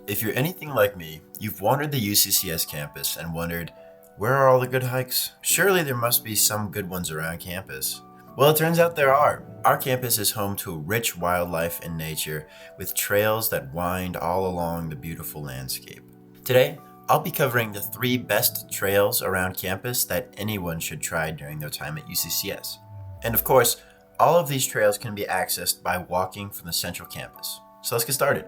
If you're anything like me, you've wandered the UCCS campus and wondered, where are all the good hikes? Surely there must be some good ones around campus. Well, it turns out there are. Our campus is home to rich wildlife and nature with trails that wind all along the beautiful landscape. Today, I'll be covering the 3 best trails around campus that anyone should try during their time at UCCS. And of course, all of these trails can be accessed by walking from the central campus. So let's get started.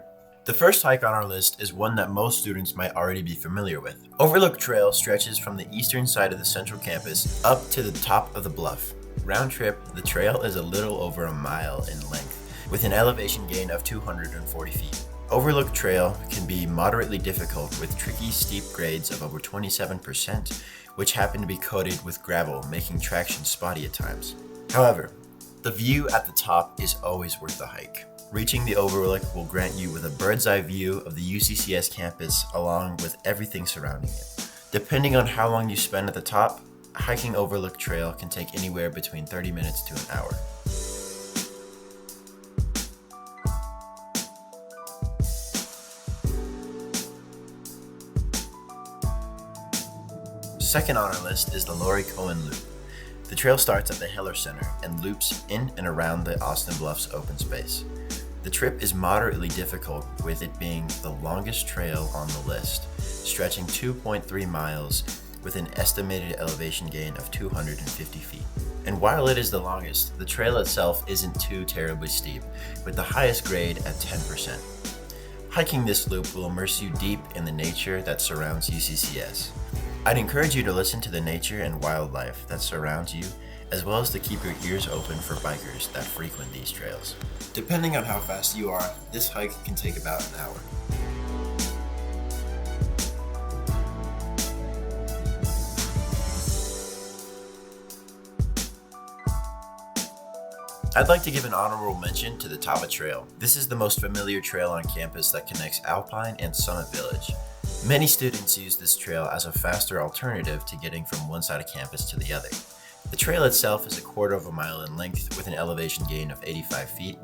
The first hike on our list is one that most students might already be familiar with. Overlook Trail stretches from the eastern side of the central campus up to the top of the bluff. Round trip, the trail is a little over a mile in length, with an elevation gain of 240 feet. Overlook Trail can be moderately difficult with tricky steep grades of over 27%, which happen to be coated with gravel, making traction spotty at times. However, the view at the top is always worth the hike. Reaching the overlook will grant you with a bird's eye view of the UCCS campus along with everything surrounding it. Depending on how long you spend at the top, hiking Overlook Trail can take anywhere between 30 minutes to an hour. Second on our list is the Laurie Cohen Loop. The trail starts at the Heller Center and loops in and around the Austin Bluffs open space. The trip is moderately difficult, with it being the longest trail on the list, stretching 2.3 miles with an estimated elevation gain of 250 feet. And while it is the longest, the trail itself isn't too terribly steep, with the highest grade at 10%. Hiking this loop will immerse you deep in the nature that surrounds UCCS. I'd encourage you to listen to the nature and wildlife that surrounds you, as well as to keep your ears open for bikers that frequent these trails. Depending on how fast you are, this hike can take about an hour. I'd like to give an honorable mention to the Tava Trail. This is the most familiar trail on campus that connects Alpine and Summit Village. Many students use this trail as a faster alternative to getting from one side of campus to the other. The trail itself is a quarter of a mile in length with an elevation gain of 85 feet,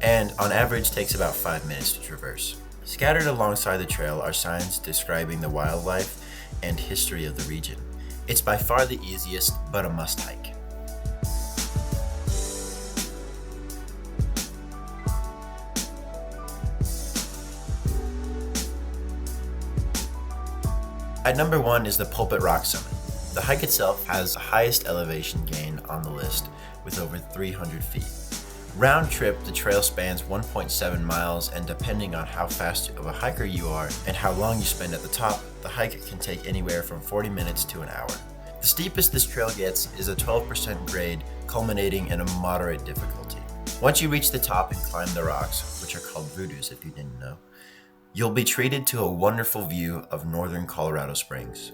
and on average takes about 5 minutes to traverse. Scattered alongside the trail are signs describing the wildlife and history of the region. It's by far the easiest, but a must hike. At number 1 is the Pulpit Rock Summit. The hike itself has the highest elevation gain on the list with over 300 feet. Round trip, the trail spans 1.7 miles, and depending on how fast of a hiker you are and how long you spend at the top, the hike can take anywhere from 40 minutes to an hour. The steepest this trail gets is a 12% grade, culminating in a moderate difficulty. Once you reach the top and climb the rocks, which are called voodoos if you didn't know, you'll be treated to a wonderful view of northern Colorado Springs.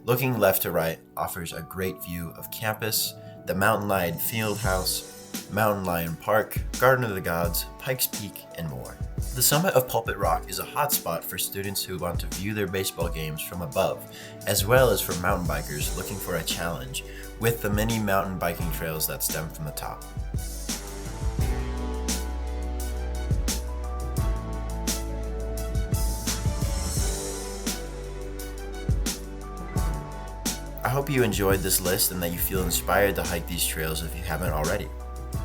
Looking left to right offers a great view of campus, the Mountain Lion Fieldhouse, Mountain Lion Park, Garden of the Gods, Pikes Peak, and more. The summit of Pulpit Rock is a hotspot for students who want to view their baseball games from above, as well as for mountain bikers looking for a challenge with the many mountain biking trails that stem from the top. I hope you enjoyed this list and that you feel inspired to hike these trails if you haven't already.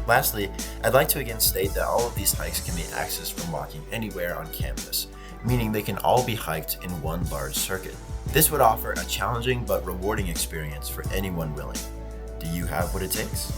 Lastly, I'd like to again state that all of these hikes can be accessed from walking anywhere on campus, meaning they can all be hiked in one large circuit. This would offer a challenging but rewarding experience for anyone willing. Do you have what it takes?